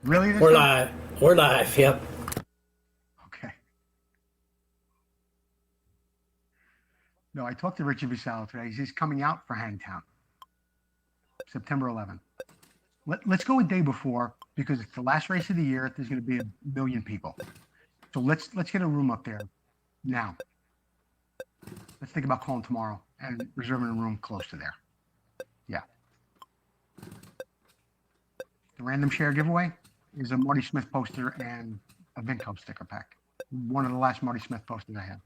Really? We're live. We're live. Yep. Okay. No, I talked to Richie Vasallo today. He's coming out for Hangtown, September 11th. Let's go a day before because it's the last race of the year. There's going to be 1 million people. So let's get a room up there now. Let's think about calling tomorrow and reserving a room close to there. Yeah. The random share giveaway is a Marty Smith poster and a Vinco sticker pack. One of the last Marty Smith posters I have.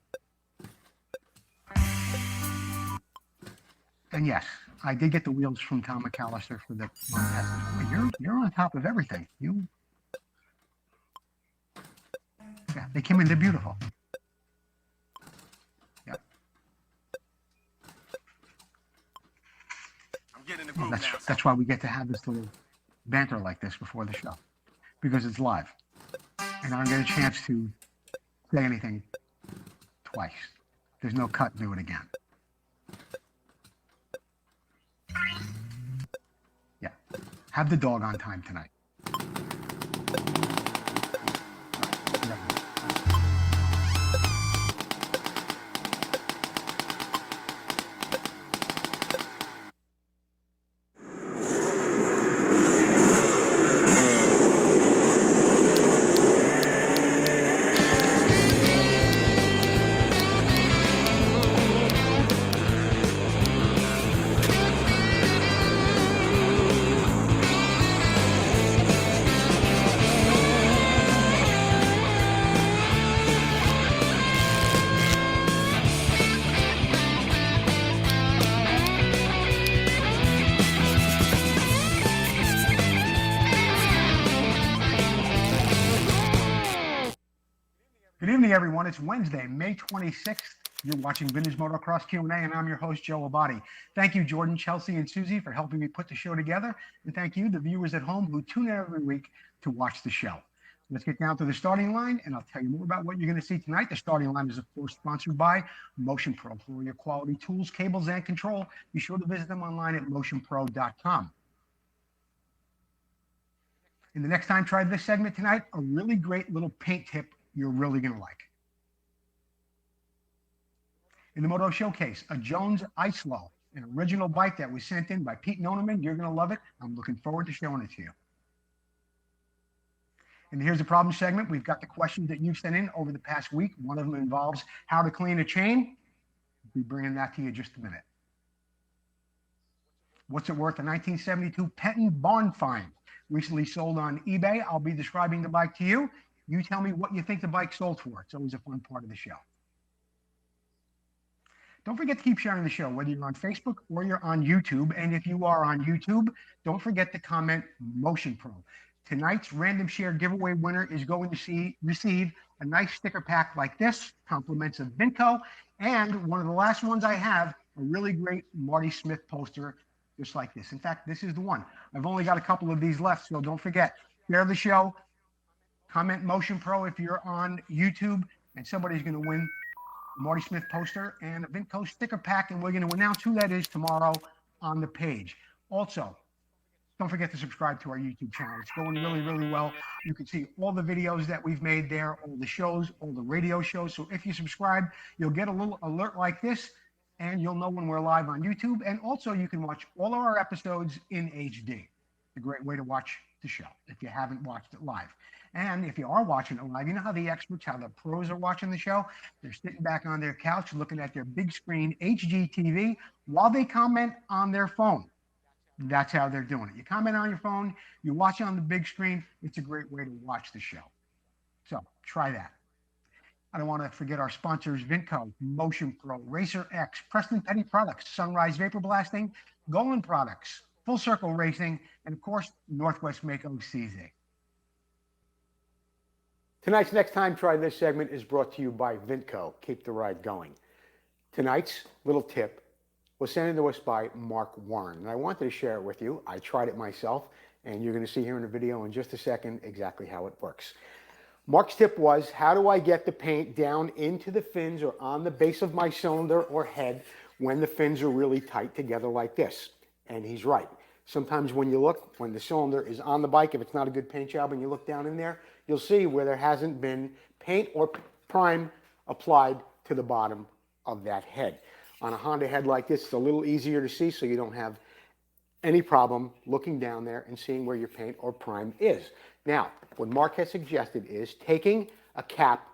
And yes, I did get the wheels from Tom McAllister for the You're on top of everything. Yeah, they came in, they're beautiful. Yeah. I'm getting in the groove now. That's why we get to have this little banter like this before the show. Because it's live. And I don't get a chance to say anything twice. There's no cut, do it again. Yeah. Have the dog on time tonight. Good evening, everyone. It's Wednesday, May 26th. You're watching Vintage Motocross Q&A, and I'm your host, Joe Abadi. Thank you, Jordan, Chelsea, and Susie, for helping me put the show together. And thank you, the viewers at home who tune in every week to watch the show. Let's get down to the starting line, and I'll tell you more about what you're going to see tonight. The starting line is, of course, sponsored by Motion Pro. For all your quality tools, cables, and control, be sure to visit them online at motionpro.com. And the next time, try this segment tonight, a really great little paint tip you're really going to like. In the Moto Showcase, a Jones Ice Low, an original bike that was sent in by Pete Noneman. You're going to love it. I'm looking forward to showing it to you. And here's the problem segment. We've got the questions that you've sent in over the past week. One of them involves how to clean a chain. We'll be bringing that to you in just a minute. What's it worth? A 1972 Penton Barn Find. Recently sold on eBay. I'll be describing the bike to you. You tell me what you think the bike sold for. It's always a fun part of the show. Don't forget to keep sharing the show, whether you're on Facebook or you're on YouTube. And if you are on YouTube, don't forget to comment Motion Pro. Tonight's random share giveaway winner is going to receive a nice sticker pack like this, compliments of Vinco, and one of the last ones I have, a really great Marty Smith poster, just like this. In fact, this is the one. I've only got a couple of these left, so don't forget, share the show. Comment Motion Pro if you're on YouTube, and somebody's going to win a Marty Smith poster and a Vinco sticker pack, and we're going to announce who that is tomorrow on the page. Also, don't forget to subscribe to our YouTube channel. It's going really, really well. You can see all the videos that we've made there, all the shows, all the radio shows. So if you subscribe, you'll get a little alert like this, and you'll know when we're live on YouTube. And also, you can watch all of our episodes in HD. It's a great way to watch the show if you haven't watched it live. And if you are watching it live, you know how the experts, how the pros are watching the show? They're sitting back on their couch looking at their big screen HD TV while they comment on their phone. That's how they're doing it. You comment on your phone, you watch it on the big screen. It's a great way to watch the show. So try that. I don't want to forget our sponsors, Vinco, Motion Pro, Racer X, Preston Petty Products, Sunrise Vapor Blasting, Golan Products, Full Circle Racing, and of course, Northwest Mako CZ. Tonight's Next Time Try This segment is brought to you by Vinco. Keep the ride going. Tonight's little tip was sent in to us by Mark Warren, and I wanted to share it with you. I tried it myself, and you're going to see here in the video in just a second exactly how it works. Mark's tip was, how do I get the paint down into the fins or on the base of my cylinder or head when the fins are really tight together like this? And he's right. Sometimes when you look, when the cylinder is on the bike, if it's not a good paint job and you look down in there, you'll see where there hasn't been paint or prime applied to the bottom of that head. On a Honda head like this, it's a little easier to see, so you don't have any problem looking down there and seeing where your paint or prime is. Now, what Mark has suggested is taking a cap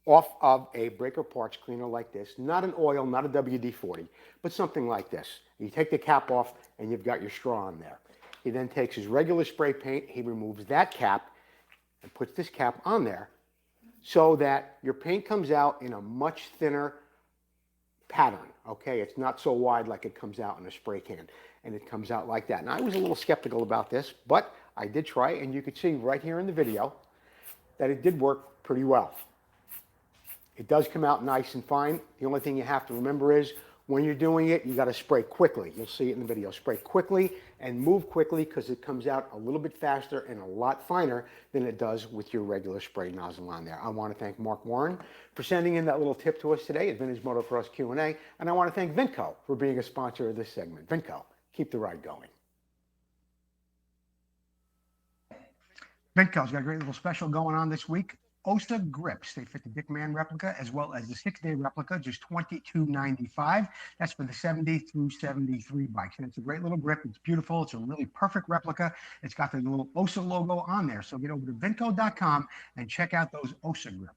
off of a breaker parts cleaner like this, not an oil, not a WD-40, but something like this. You take the cap off and you've got your straw on there. He then takes his regular spray paint, he removes that cap and puts this cap on there so that your paint comes out in a much thinner pattern, okay? It's not so wide like it comes out in a spray can, and it comes out like that. Now, I was a little skeptical about this, but I did try, and you could see right here in the video that it did work pretty well. It does come out nice and fine. The only thing you have to remember is when you're doing it, you got to spray quickly. You'll see it in the video. Spray quickly and move quickly because it comes out a little bit faster and a lot finer than it does with your regular spray nozzle on there. I want to thank Mark Warren for sending in that little tip to us today at Vintage Motocross Q&A, and I want to thank Vinco for being a sponsor of this segment. Vinco, keep the ride going. Vinco's got a great little special going on this week. OSA grips. They fit the Dick Man replica as well as the 6-day replica, just $22.95. That's for the 70 through 73 bikes. And it's a great little grip. It's beautiful. It's a really perfect replica. It's got the little OSA logo on there. So get over to vinco.com and check out those OSA grips.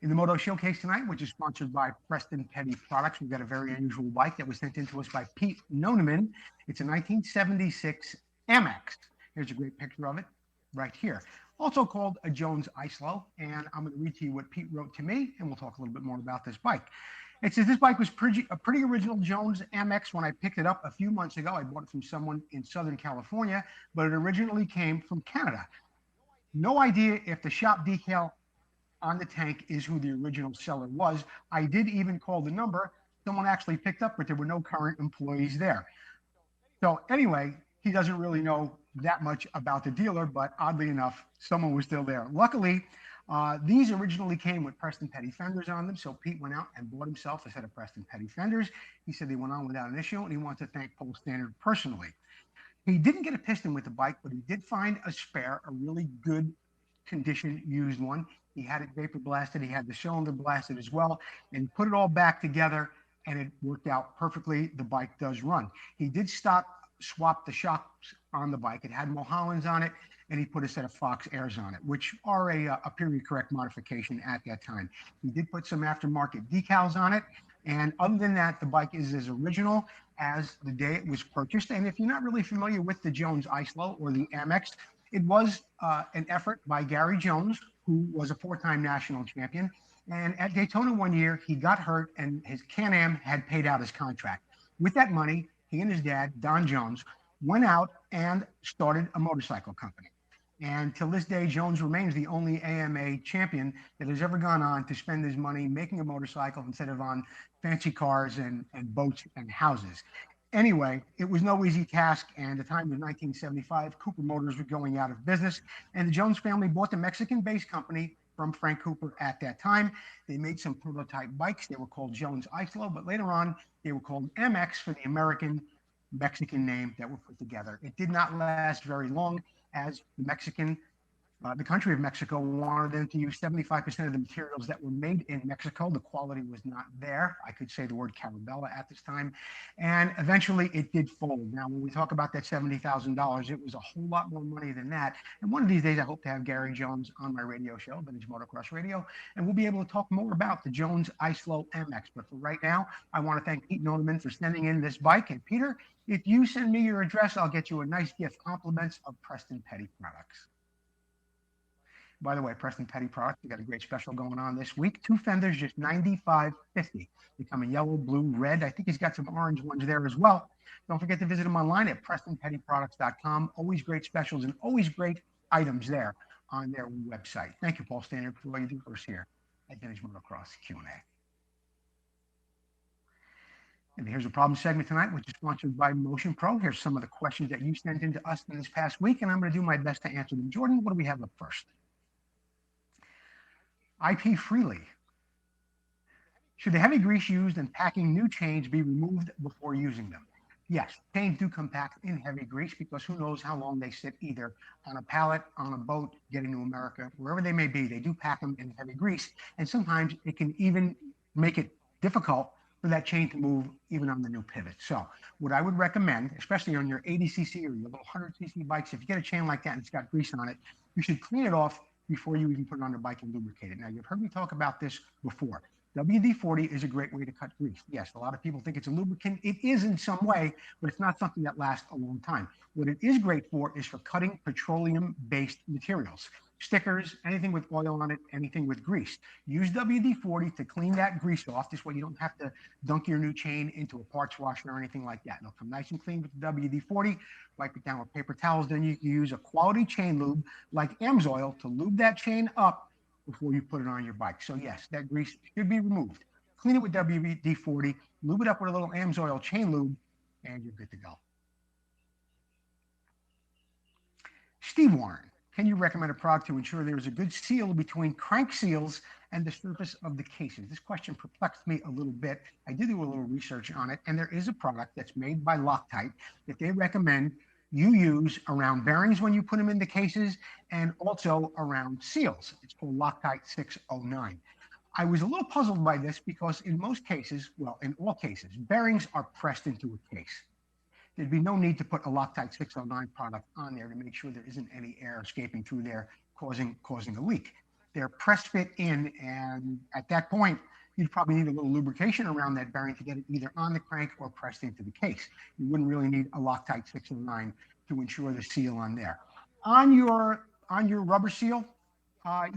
In the Moto Showcase tonight, which is sponsored by Preston Petty Products, we've got a very unusual bike that was sent in to us by Pete Noneman. It's a 1976 MX. Here's a great picture of it right here. Also called a Jones Islo, and I'm going to read to you what Pete wrote to me, and we'll talk a little bit more about this bike. It says, this bike was a pretty original Jones MX when I picked it up a few months ago. I bought it from someone in Southern California, but it originally came from Canada. No idea if the shop decal on the tank is who the original seller was. I did even call the number. Someone actually picked up, but there were no current employees there. So anyway, he doesn't really know that much about the dealer, but oddly enough, someone was still there. Luckily, these originally came with Preston Petty fenders on them, so Pete went out and bought himself a set of Preston Petty fenders. He said they went on without an issue, and he wants to thank Pole Standard personally. He didn't get a piston with the bike, but he did find a spare, a really good condition used one. He had it vapor blasted, he had the cylinder blasted as well, and he put it all back together, and it worked out perfectly. The bike does run. He did swap the shocks on the bike. It had Mulhollans on it, and he put a set of Fox Airs on it, which are a period correct modification at that time. He did put some aftermarket decals on it, and other than that, the bike is as original as the day it was purchased. And if you're not really familiar with the Jones Islo or the MX, it was an effort by Gary Jones, who was a 4-time national champion. And at Daytona one year, he got hurt, and his Can-Am had paid out his contract. With that money, he and his dad, Don Jones, went out and started a motorcycle company. And till this day, Jones remains the only AMA champion that has ever gone on to spend his money making a motorcycle instead of on fancy cars and boats and houses. Anyway, it was no easy task, and the time was 1975. Cooper Motors was going out of business, and the Jones family bought the Mexican-based company from Frank Cooper at that time. They made some prototype bikes. They were called Jones Islo, but later on, they were called MX for the American Mexican name that were put together. It did not last very long, as the country of Mexico wanted them to use 75% of the materials that were made in Mexico. The quality was not there. I could say the word Carabella at this time. And eventually it did fold. Now, when we talk about that $70,000, it was a whole lot more money than that. And one of these days, I hope to have Gary Jones on my radio show, Vintage Motocross Radio, and we'll be able to talk more about the Jones Islo MX. But for right now, I want to thank Pete Noneman for sending in this bike. And Peter, if you send me your address, I'll get you a nice gift, compliments of Preston Petty Products. By the way, Preston Petty Products, we got a great special going on this week. 2 fenders, just $95.50. They come in yellow, blue, red. I think he's got some orange ones there as well. Don't forget to visit him online at PrestonPettyProducts.com. Always great specials and always great items there on their website. Thank you, Paul Standard, for what you do for us here at Vintage Motocross Q&A. And here's a problem segment tonight, which is sponsored by Motion Pro. Here's some of the questions that you sent in to us in this past week, and I'm going to do my best to answer them. Jordan, what do we have up first? IP Freely. Should the heavy grease used in packing new chains be removed before using them? Yes, chains do come packed in heavy grease because who knows how long they sit either on a pallet, on a boat, getting to America, wherever they may be. They do pack them in heavy grease, and sometimes it can even make it difficult for that chain to move even on the new pivot. So what I would recommend, especially on your 80cc or your little 100cc bikes, if you get a chain like that and it's got grease on it, you should clean it off before you even put it on your bike and lubricate it. Now, you've heard me talk about this before. WD-40 is a great way to cut grease. Yes, a lot of people think it's a lubricant. It is in some way, but it's not something that lasts a long time. What it is great for is for cutting petroleum-based materials. Stickers, anything with oil on it, anything with grease. Use WD-40 to clean that grease off. This way you don't have to dunk your new chain into a parts washer or anything like that. It'll come nice and clean with the WD-40. Wipe it down with paper towels. Then you can use a quality chain lube like AMSOIL to lube that chain up before you put it on your bike. So yes, that grease should be removed. Clean it with WD-40, lube it up with a little AMSOIL chain lube, and you're good to go. Steve Warren, can you recommend a product to ensure there is a good seal between crank seals and the surface of the cases? This question perplexed me a little bit. I did do a little research on it, and there is a product that's made by Loctite that they recommend you use around bearings when you put them in the cases and also around seals. It's called Loctite 609. I was a little puzzled by this because in most cases, well, in all cases, bearings are pressed into a case. There'd be no need to put a Loctite 609 product on there to make sure there isn't any air escaping through there causing a leak. They're press fit in, and at that point, you'd probably need a little lubrication around that bearing to get it either on the crank or pressed into the case. You wouldn't really need a Loctite 609 to ensure the seal on there. On your rubber seal,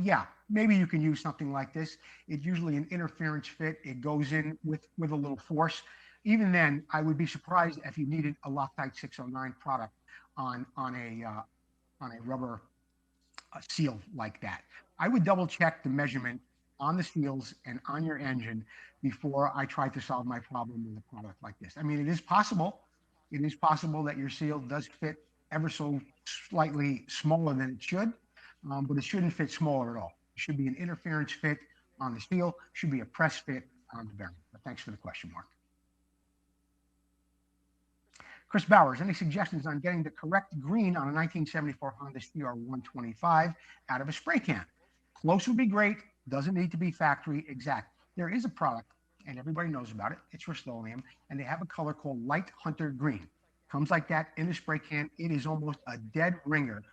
yeah, maybe you can use something like this. It's usually an interference fit. It goes in with a little force. Even then, I would be surprised if you needed a Loctite 609 product on a rubber seal like that. I would double check the measurement on the seals and on your engine before I try to solve my problem with a product like this. I mean, it is possible. It is possible that your seal does fit ever so slightly smaller than it should, but it shouldn't fit smaller at all. It should be an interference fit on the seal, should be a press fit on the bearing. But thanks for the question, Mark. Chris Bowers, any suggestions on getting the correct green on a 1974 Honda CR125 out of a spray can? Close would be great. Doesn't need to be factory exact. There is a product, and everybody knows about it. It's Rust-Oleum, and they have a color called Light Hunter Green. Comes like that in a spray can. It is almost a dead ringer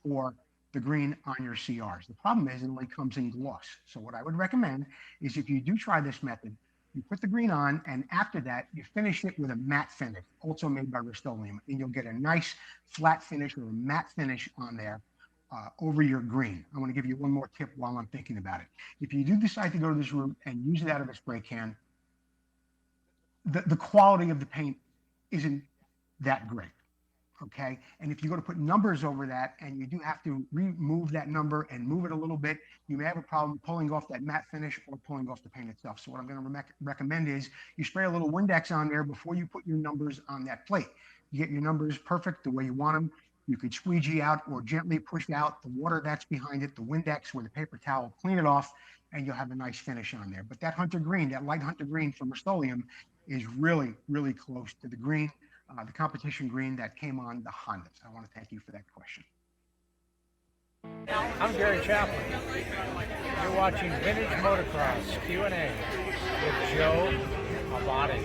for the green on your CRs. The problem is it only comes in gloss. So what I would recommend is if you do try this method, you put the green on, and after that, you finish it with a matte finish, also made by Rust-Oleum, and you'll get a nice flat finish or a matte finish on there over your green. I want to give you one more tip while I'm thinking about it. If you do decide to go to this route and use it out of a spray can, the quality of the paint isn't that great, okay? And if you go to put numbers over that and you do have to remove that number and move it a little bit, you may have a problem pulling off that matte finish or pulling off the paint itself. So what I'm going to recommend is you spray a little Windex on there before you put your numbers on that plate. You get your numbers perfect the way you want them. You could squeegee out or gently push out the water that's behind it, the Windex with a paper towel, clean it off, and you'll have a nice finish on there. But that Hunter Green, that Light Hunter Green from Rust-Oleum is really, really close to the green, the competition green that came on the Hondas. I want to thank you for that question. I'm Gary Chaplin. You're watching Vintage Motocross Q&A with Joe Abate.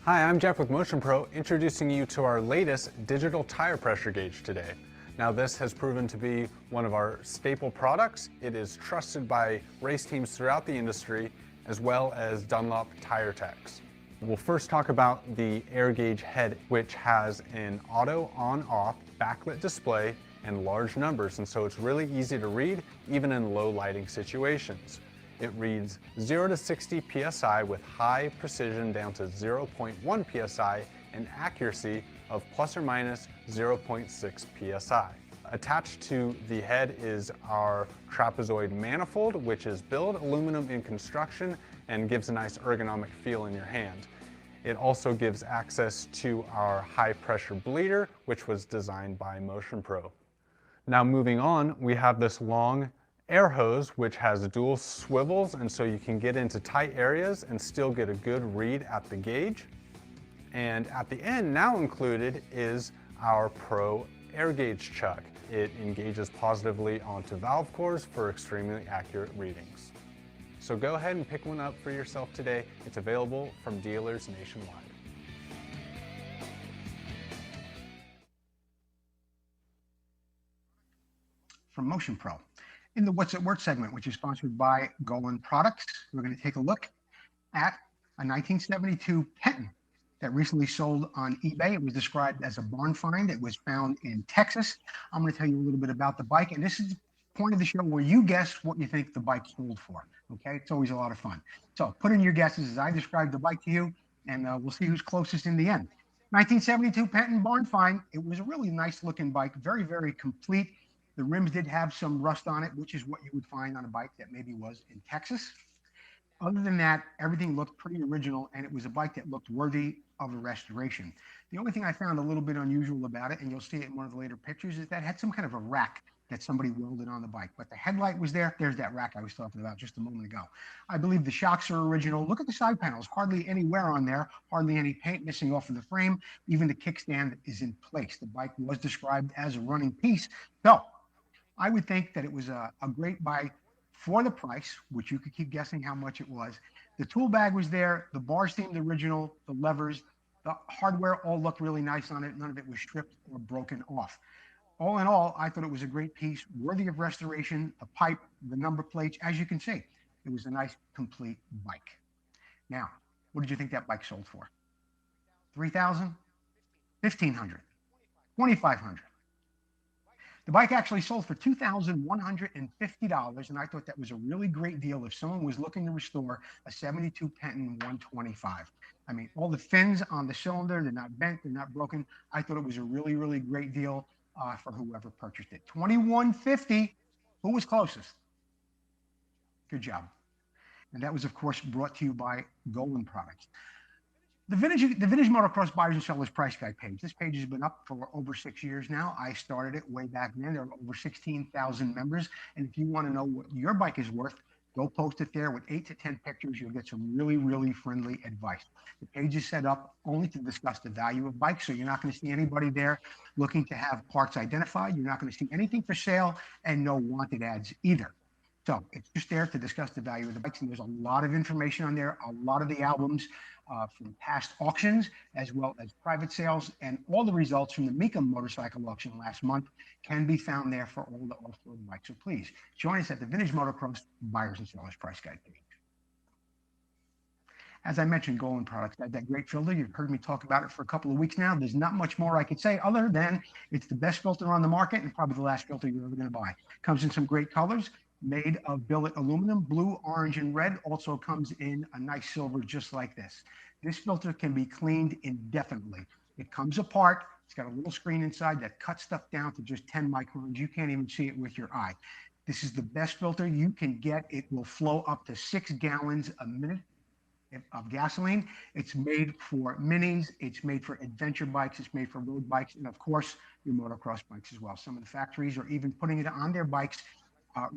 Hi, I'm Jeff with Motion Pro, introducing you to our latest digital tire pressure gauge today. Now, this has proven to be one of our staple products. It is trusted by race teams throughout the industry, as well as Dunlop tire techs. We'll first talk about the air gauge head, which has an auto on-off backlit display and large numbers, and so it's really easy to read, even in low lighting situations. It reads 0 to 60 PSI with high precision down to 0.1 PSI and accuracy of plus or minus 0.6 PSI. Attached to the head is our trapezoid manifold, which is billet aluminum in construction and gives a nice ergonomic feel in your hand. It also gives access to our high pressure bleeder, which was designed by Motion Pro. Now moving on, we have this long air hose which has dual swivels, and so you can get into tight areas and still get a good read at the gauge. And at the end, now included, is our Pro air gauge chuck. It engages positively onto valve cores for extremely accurate readings. So go ahead and pick one up for yourself today. It's available from dealers nationwide. From Motion Pro. In the What's at Work segment, which is sponsored by Golan Products, we're going to take a look at a 1972 Penton that recently sold on eBay. It was described as a barn find. It was found in Texas. I'm going to tell you a little bit about the bike, and this is the point of the show where you guess what you think the bike sold for. Okay, it's always a lot of fun. So put in your guesses as I describe the bike to you, and we'll see who's closest in the end. 1972 Penton barn find. It was a really nice looking bike, very, very complete. The rims did have some rust on it, which is what you would find on a bike that maybe was in Texas. Other than that, everything looked pretty original, and it was a bike that looked worthy of a restoration. The only thing I found a little bit unusual about it, and you'll see it in one of the later pictures, is that it had some kind of a rack that somebody welded on the bike. But the headlight was there. There's that rack I was talking about just a moment ago. I believe the shocks are original. Look at the side panels. Hardly any wear on there. Hardly any paint missing off of the frame. Even the kickstand is in place. The bike was described as a running piece. So I would think that it was a great buy for the price, which you could keep guessing how much it was. The tool bag was there. The bars seemed original. The levers, the hardware all looked really nice on it. None of it was stripped or broken off. All in all, I thought it was a great piece, worthy of restoration. The pipe, the number plates, as you can see, it was a nice, complete bike. Now, what did you think that bike sold for? $3,000, $1,500, $2,500. The bike actually sold for $2,150, and I thought that was a really great deal if someone was looking to restore a 72 Penton 125. I mean, all the fins on the cylinder, they're not bent, they're not broken. I thought it was a really, really great deal for whoever purchased it. $2,150. Who was closest? Good job. And that was, of course, brought to you by Golan Products. The Vintage Motocross Buyers and Sellers Price Guide page. This page has been up for over 6 years now. I started it way back then. There are over 16,000 members. And if you want to know what your bike is worth, go post it there with 8 to 10 pictures. You'll get some really, really friendly advice. The page is set up only to discuss the value of bikes. So you're not going to see anybody there looking to have parts identified. You're not going to see anything for sale and no wanted ads either. So it's just there to discuss the value of the bikes. And there's a lot of information on there, a lot of the albums from past auctions, as well as private sales, and all the results from the Mecum motorcycle auction last month can be found there for all the off-road bikes. So please join us at the Vintage Motocross Buyers and Sellers Price Guide page. As I mentioned, Golan Products had that great filter. You've heard me talk about it for a couple of weeks now. There's not much more I could say other than it's the best filter on the market and probably the last filter you're ever going to buy. Comes in some great colors, made of billet aluminum, blue, orange, and red. Also comes in a nice silver just like this. This filter can be cleaned indefinitely. It comes apart. It's got a little screen inside that cuts stuff down to just 10 microns. You can't even see it with your eye. This is the best filter you can get. It will flow up to 6 gallons a minute of gasoline. It's made for minis. It's made for adventure bikes. It's made for road bikes. And of course, your motocross bikes as well. Some of the factories are even putting it on their bikes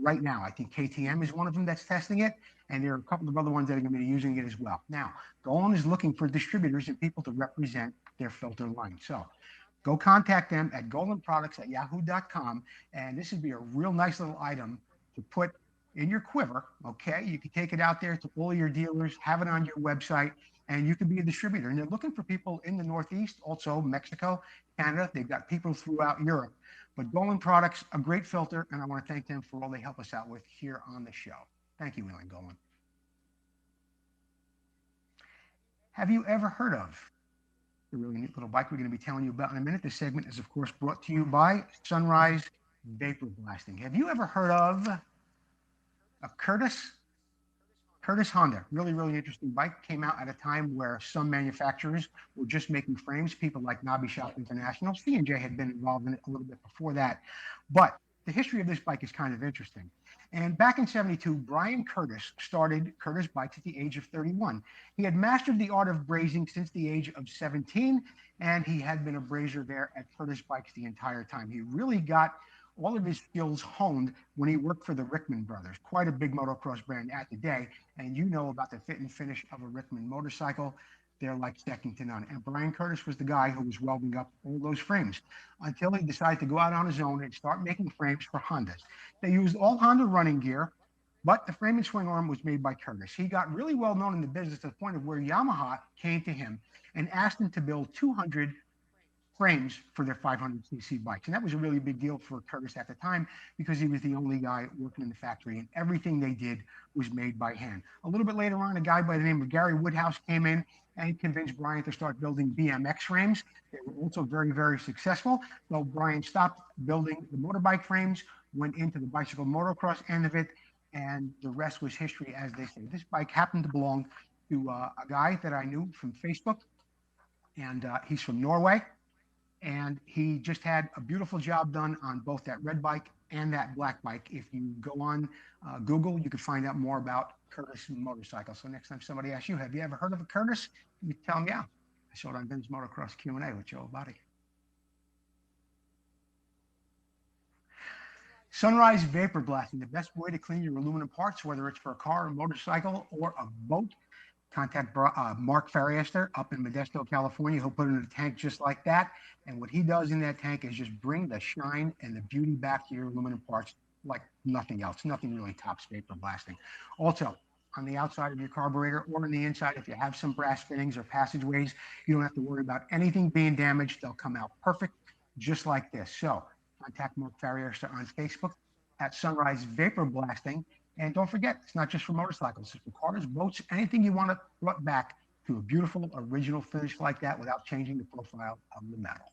right now. I think KTM is one of them that's testing it, and there are a couple of other ones that are going to be using it as well. Now, Golan is looking for distributors and people to represent their filter line. So go contact them at golanproducts@yahoo.com, and this would be a real nice little item to put in your quiver, okay? You can take it out there to all your dealers, have it on your website, and you can be a distributor. And they're looking for people in the Northeast, also Mexico, Canada. They've got people throughout Europe. But Golan Products, a great filter, and I want to thank them for all they help us out with here on the show. Thank you, William Golan. Have you ever heard of the really neat little bike we're going to be telling you about in a minute? This segment is, of course, brought to you by Sunrise Vapor Blasting. Have you ever heard of a Curtis Honda? Really, really interesting bike. Came out at a time where some manufacturers were just making frames. People like Nobby Shop International. C&J had been involved in it a little bit before that. But the history of this bike is kind of interesting. And back in '72, Brian Curtis started Curtis Bikes at the age of 31. He had mastered the art of brazing since the age of 17, and he had been a brazier there at Curtis Bikes the entire time. He really got all of his skills honed when he worked for the Rickman brothers, quite a big motocross brand at the day. And you know about the fit and finish of a Rickman motorcycle. They're like second to none. And Brian Curtis was the guy who was welding up all those frames until he decided to go out on his own and start making frames for Hondas. They used all Honda running gear, but the frame and swing arm was made by Curtis. He got really well known in the business to the point of where Yamaha came to him and asked him to build 200 frames for their 500cc bikes. And that was a really big deal for Curtis at the time because he was the only guy working in the factory and everything they did was made by hand. A little bit later on, a guy by the name of Gary Woodhouse came in and convinced Brian to start building VMX frames. They were also very, very successful. So Brian stopped building the motorbike frames, went into the bicycle motocross end of it, and the rest was history, as they say. This bike happened to belong to a guy that I knew from Facebook, and he's from Norway. And he just had a beautiful job done on both that red bike and that black bike. If you go on Google, you can find out more about Curtis motorcycles. So next time somebody asks you, have you ever heard of a Curtis? You tell them, yeah, I saw it on Vintage Motocross Q&A with Joe Abate. Sunrise vapor blasting, the best way to clean your aluminum parts, whether it's for a car, a motorcycle, or a boat. Contact Mark Fariester up in Modesto, California. He'll put it in a tank just like that. And what he does in that tank is just bring the shine and the beauty back to your aluminum parts like nothing else. Nothing really tops vapor blasting. Also, on the outside of your carburetor or on the inside, if you have some brass fittings or passageways, you don't have to worry about anything being damaged. They'll come out perfect, just like this. So contact Mark Fariester on Facebook at Sunrise Vapor Blasting. And don't forget, it's not just for motorcycles, it's for cars, boats, anything you want to brought back to a beautiful original finish like that without changing the profile of the metal.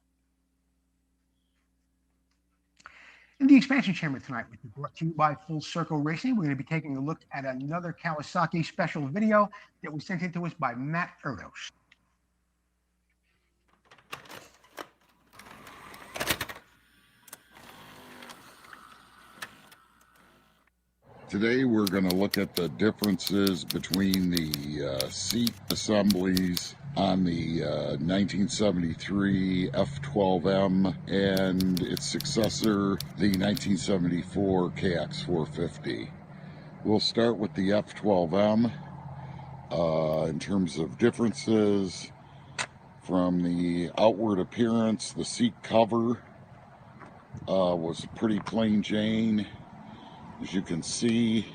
In the expansion chamber tonight, which is brought to you by Full Circle Racing, we're going to be taking a look at another Kawasaki special video that was sent in to us by Matt Erdos. Today we're going to look at the differences between the seat assemblies on the 1973 F12M and its successor, the 1974 KX450. We'll start with the F12M in terms of differences. From the outward appearance, the seat cover was pretty plain Jane. As you can see,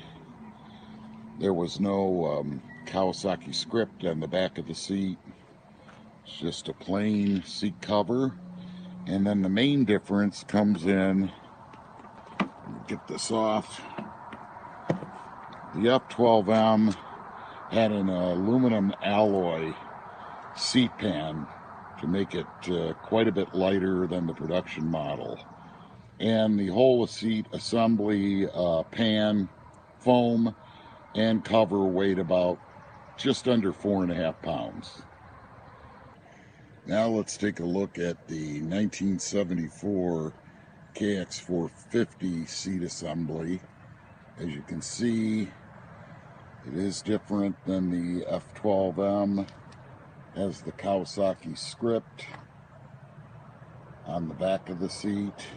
there was no Kawasaki script on the back of the seat. It's just a plain seat cover. And then the main difference comes in, get this off, the F12M had an aluminum alloy seat pan to make it quite a bit lighter than the production model. And the whole seat assembly, pan, foam, and cover weighed about just under 4.5 pounds. Now let's take a look at the 1974 KX450 seat assembly. As you can see, it is different than the F12M. Has the Kawasaki script on the back of the seat.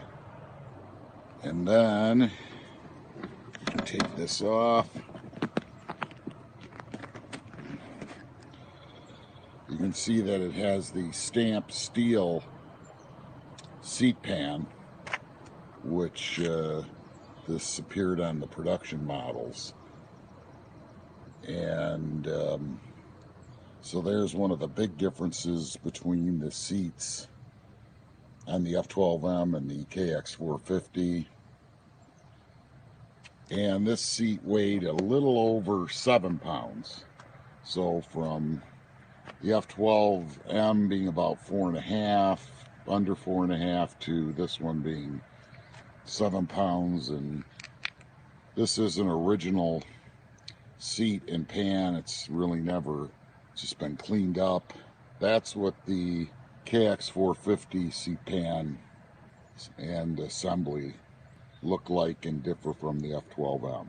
And then take this off. You can see that it has the stamped steel seat pan, which this appeared on the production models. And so there's one of the big differences between the seats on the F12M and the KX450. And this seat weighed a little over 7 pounds. So from the F12M being about 4.5, under 4.5, to this one being 7 pounds. And this is an original seat and pan. It's really never just been cleaned up. That's what the KX450 seat pan and assembly look like and differ from the F12M.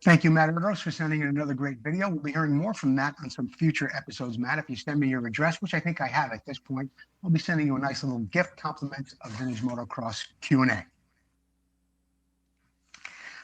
Thank you, Matt Erdos, for sending in another great video. We'll be hearing more from Matt on some future episodes. Matt, if you send me your address, which I think I have at this point, I'll be sending you a nice little gift compliments of Vintage Motocross Q&A.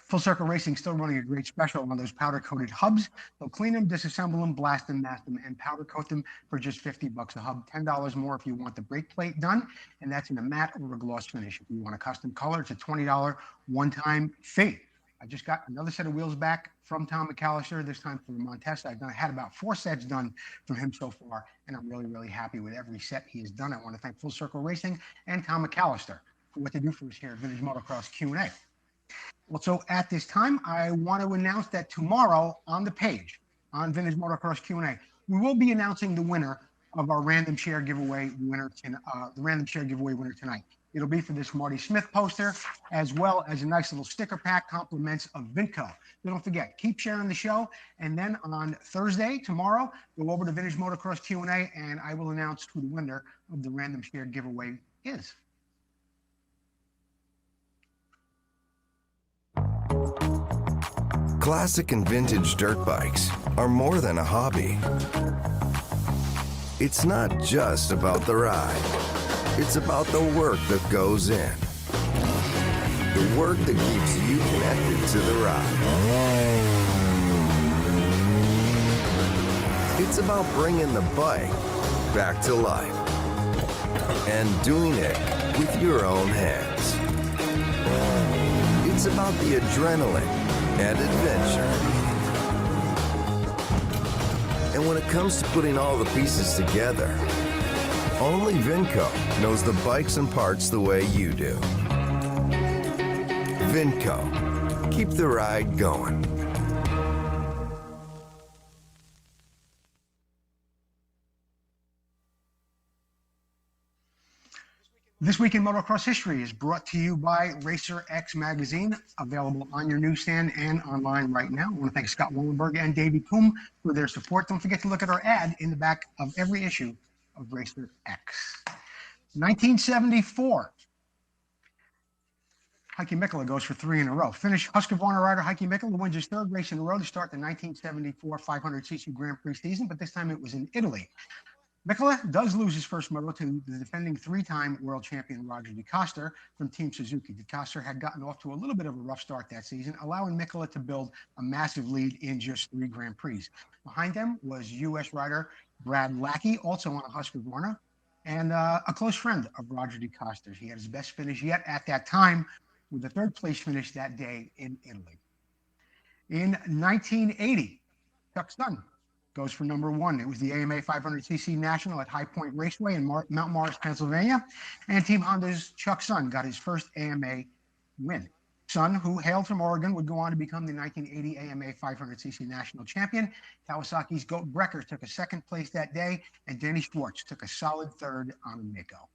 Full Circle Racing still running a great special on those powder-coated hubs. They'll clean them, disassemble them, blast them, mask them, and powder coat them for just $50 a hub. $10 more if you want the brake plate done, and that's in a matte or a gloss finish. If you want a custom color, it's a $20 one-time fee. I just got another set of wheels back from Tom McAllister, this time for Montesa. I had about 4 sets done from him so far, and I'm really, really happy with every set he has done. I want to thank Full Circle Racing and Tom McAllister for what they do for us here at Vintage Motocross Q&A. Also, at this time, I want to announce that tomorrow on the page, on Vintage Motocross Q&A, we will be announcing the winner of our random share giveaway winner, tonight. It'll be for this Marty Smith poster, as well as a nice little sticker pack, compliments of Vinco. So don't forget, keep sharing the show. And then on Thursday, tomorrow, go over to Vintage Motocross Q&A, and I will announce who the winner of the random share giveaway is. Classic and vintage dirt bikes are more than a hobby. It's not just about the ride. It's about the work that goes in. The work that keeps you connected to the ride. It's about bringing the bike back to life and doing it with your own hands. It's about the adrenaline and adventure. And when it comes to putting all the pieces together, only Vinco knows the bikes and parts the way you do. Vinco, keep the ride going. This Week in Motocross History is brought to you by Racer X Magazine, available on your newsstand and online right now. I want to thank Scott Wallenberg and Davey Coombe for their support. Don't forget to look at our ad in the back of every issue of Racer X. 1974. Heikki Mikkola goes for 3 in a row. Finnish Husqvarna rider Heikki Mikkola wins his 3rd race in a row to start the 1974 500cc Grand Prix season, but this time it was in Italy. Mikkola does lose his first moto to the defending 3-time world champion Roger DeCoster from Team Suzuki. DeCoster had gotten off to a little bit of a rough start that season, allowing Mikkola to build a massive lead in just 3 Grand Prix. Behind him was U.S. rider Brad Lackey, also on a Husqvarna, and a close friend of Roger DeCoster's. He had his best finish yet at that time with the 3rd place finish that day in Italy. In 1980, Chuck Dunn goes for number 1. It was the AMA 500cc National at High Point Raceway in Mount Morris, Pennsylvania. And Team Honda's Chuck Sun got his first AMA win. Sun, who hailed from Oregon, would go on to become the 1980 AMA 500cc National Champion. Kawasaki's Goat Brecker took a 2nd place that day, and Danny Schwartz took a solid 3rd on a Mako.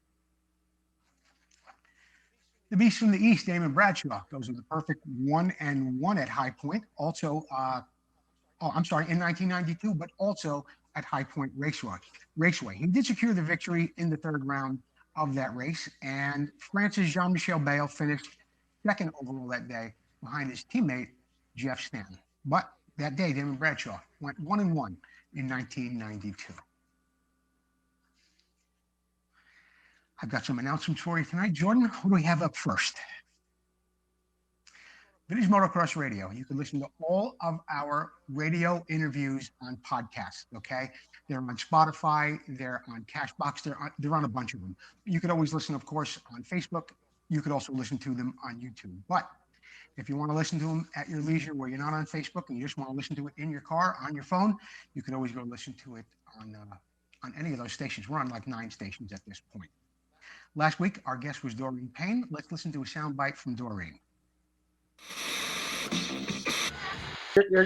The Beast from the East, Damon Bradshaw, goes with a perfect 1-1 at High Point. Also, in 1992, but also at High Point Raceway. He did secure the victory in the 3rd round of that race, and France's Jean-Michel Bayle finished 2nd overall that day behind his teammate, Jeff Stanton. But that day, Damon Bradshaw went 1-1 in 1992. I've got some announcements for you tonight. Jordan, who do we have up first? Vintage Motocross Radio. You can listen to all of our radio interviews on podcasts, okay? They're on Spotify, they're on Cashbox, they're on a bunch of them. You could always listen, of course, on Facebook. You could also listen to them on YouTube. But if you want to listen to them at your leisure where you're not on Facebook and you just want to listen to it in your car, on your phone, you can always go listen to it on any of those stations. We're on like 9 stations at this point. Last week, our guest was Doreen Payne. Let's listen to a soundbite from Doreen.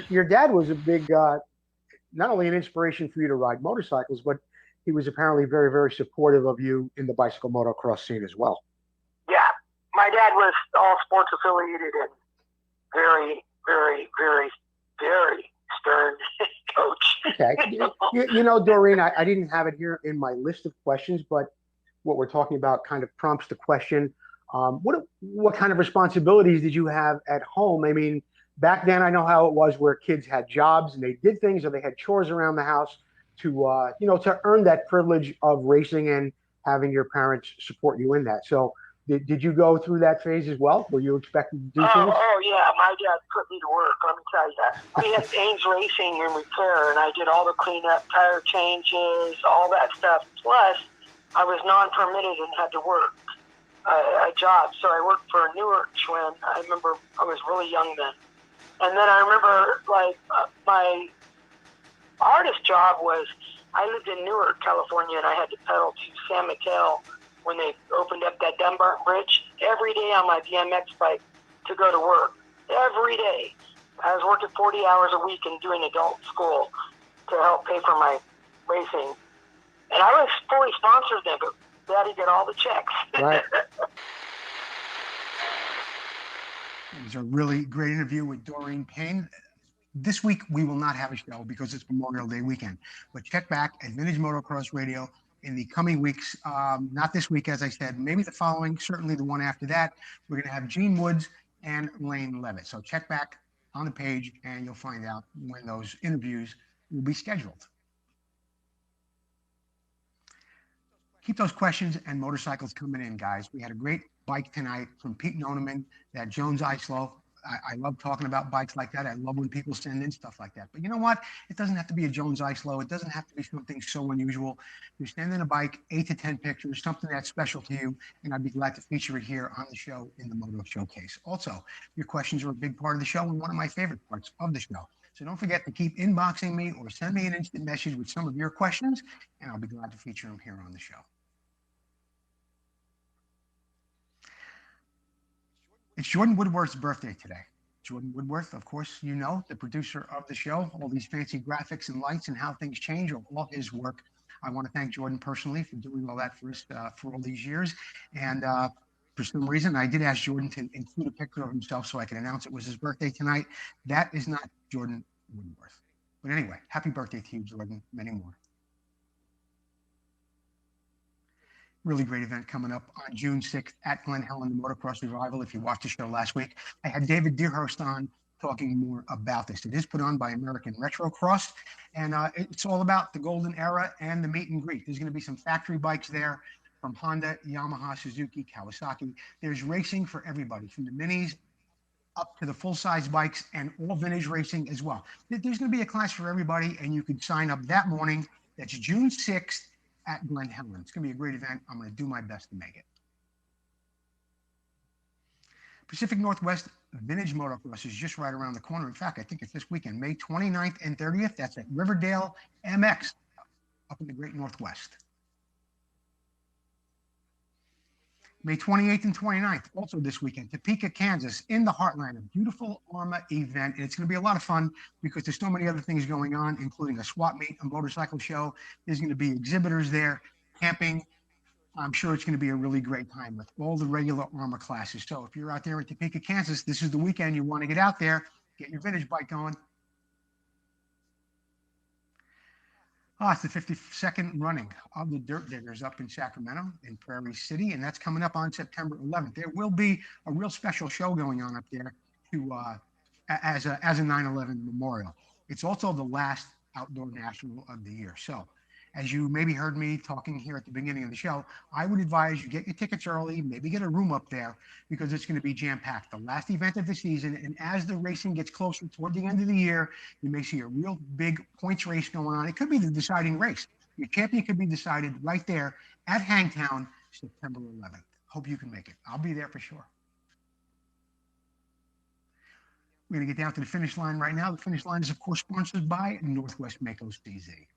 Your dad was a big, not only an inspiration for you to ride motorcycles, but he was apparently very, very supportive of you in the bicycle motocross scene as well. Yeah, my dad was all sports affiliated and very, very, very, very stern coach. Okay. You know, Doreen, I didn't have it here in my list of questions, but what we're talking about kind of prompts the question. What kind of responsibilities did you have at home? I mean, back then I know how it was where kids had jobs and they did things or they had chores around the house to, to earn that privilege of racing and having your parents support you in that. So did you go through that phase as well? Were you expected to do things? Oh, yeah. My dad put me to work, let me tell you that. We had Ames Racing and Repair, and I did all the cleanup, tire changes, all that stuff. Plus, I was non-permitted and had to work a job. So I worked for Newark when I remember I was really young then. And then I remember, my hardest job was I lived in Newark, California, and I had to pedal to San Mateo when they opened up that Dunbar Bridge every day on my VMX bike to go to work. Every day. I was working 40 hours a week and doing adult school to help pay for my racing. And I was fully sponsored then, but Daddy did all the checks. Right. It was a really great interview with Doreen Payne. This week, we will not have a show because it's Memorial Day weekend. But check back at Vintage Motocross Radio in the coming weeks. Not this week, as I said, maybe the following, certainly the one after that. We're going to have Gene Woods and Lane Levitt. So check back on the page and you'll find out when those interviews will be scheduled. Keep those questions and motorcycles coming in, guys. We had a great bike tonight from Pete Noneman, that Jones Islo. I love talking about bikes like that. I love when people send in stuff like that. But you know what? It doesn't have to be a Jones Islo. It doesn't have to be something so unusual. You send in a bike, 8 to 10 pictures, something that's special to you, and I'd be glad to feature it here on the show in the Moto Showcase. Also, your questions are a big part of the show and one of my favorite parts of the show. So don't forget to keep inboxing me or send me an instant message with some of your questions, and I'll be glad to feature them here on the show. It's Jordan Woodworth's birthday today. Jordan Woodworth, of course, you know, the producer of the show, all these fancy graphics and lights and how things change, all his work. I want to thank Jordan personally for doing all that for us for all these years. And for some reason, I did ask Jordan to include a picture of himself so I could announce it was his birthday tonight. That is not Jordan Woodworth. But anyway, happy birthday to you, Jordan. Many more. Really great event coming up on June 6th at Glen Helen, the Motocross Revival. If you watched the show last week, I had David Deerhurst on talking more about this. It is put on by American Retrocross, and it's all about the golden era and the meet and greet. There's going to be some factory bikes there from Honda, Yamaha, Suzuki, Kawasaki. There's racing for everybody, from the minis up to the full-size bikes and all vintage racing as well. There's going to be a class for everybody, and you can sign up that morning. That's June 6th. At Glen Helen. It's going to be a great event. I'm going to do my best to make it. Pacific Northwest Vintage Motocross is just right around the corner. In fact, I think it's this weekend, May 29th and 30th. That's at Riverdale MX up in the Great Northwest. May 28th and 29th, also this weekend, Topeka, Kansas, in the heartland, a beautiful AHRMA event. And it's going to be a lot of fun because there's so many other things going on, including a swap meet, a motorcycle show. There's going to be exhibitors there, camping. I'm sure it's going to be a really great time with all the regular AHRMA classes. So if you're out there in Topeka, Kansas, this is the weekend you want to get out there, get your vintage bike going. It's the 52nd running of the Dirt Diggers up in Sacramento, in Prairie City, and that's coming up on September 11th. There will be a real special show going on up there as a 9/11 memorial. It's also the last outdoor national of the year. So, as you maybe heard me talking here at the beginning of the show, I would advise you get your tickets early, maybe get a room up there because it's going to be jam-packed. The last event of the season, and as the racing gets closer toward the end of the year, you may see a real big points race going on. It could be the deciding race. Your champion could be decided right there at Hangtown, September 11th. Hope you can make it. I'll be there for sure. We're going to get down to the finish line right now. The finish line is, of course, sponsored by Northwest Mako CZ.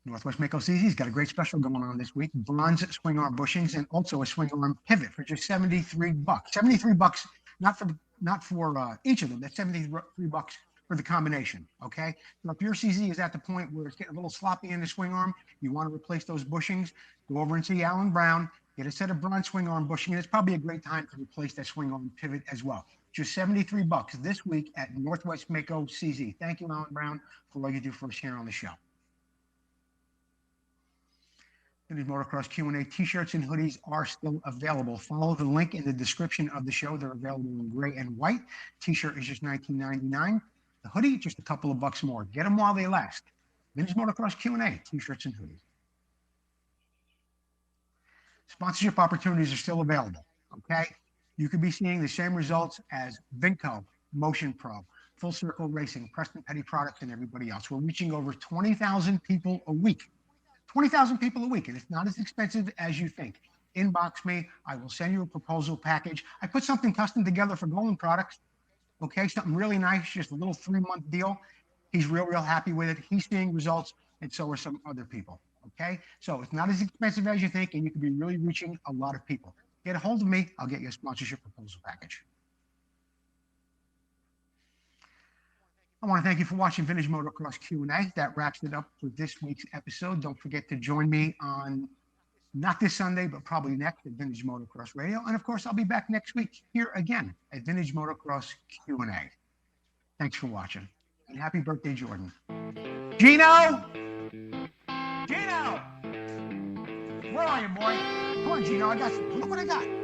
Northwest Mako CZ's got a great special going on this week. Bronze swing arm bushings and also a swing arm pivot for just $73. $73, not for each of them. That's $73 for the combination. Okay. So if your CZ is at the point where it's getting a little sloppy in the swing arm, you want to replace those bushings, go over and see Alan Brown. Get a set of bronze swing arm bushing, and it's probably a great time to replace that swing arm pivot as well. Just $73 this week at Northwest Mako CZ. Thank you, Alan Brown, for what you do for us here on the show. Vintage Motocross Q&A t-shirts and hoodies are still available. Follow the link in the description of the show. They're available in gray and white. T-shirt is just $19.99. The hoodie, just a couple of bucks more. Get them while they last. Vintage Motocross Q&A t-shirts and hoodies. Sponsorship opportunities are still available, okay? You could be seeing the same results as Vinco, Motion Pro, Full Circle Racing, Preston Petty Products, and everybody else. We're reaching over 20,000 people a week. 20,000 people a week, and it's not as expensive as you think. Inbox me. I will send you a proposal package. I put something custom together for Golden Products, okay? Something really nice, just a little 3-month deal. He's real happy with it. He's seeing results, and so are some other people, okay? So it's not as expensive as you think, and you could be really reaching a lot of people. Get a hold of me. I'll get you a sponsorship proposal package. I want to thank you for watching Vintage Motocross Q&A. That wraps it up for this week's episode. Don't forget to join me on, not this Sunday, but probably next at Vintage Motocross Radio. And of course, I'll be back next week here again at Vintage Motocross Q&A. Thanks for watching. And happy birthday, Jordan. Gino! Gino! Where are you, boy? Come on, Gino. I got you. Look what I got.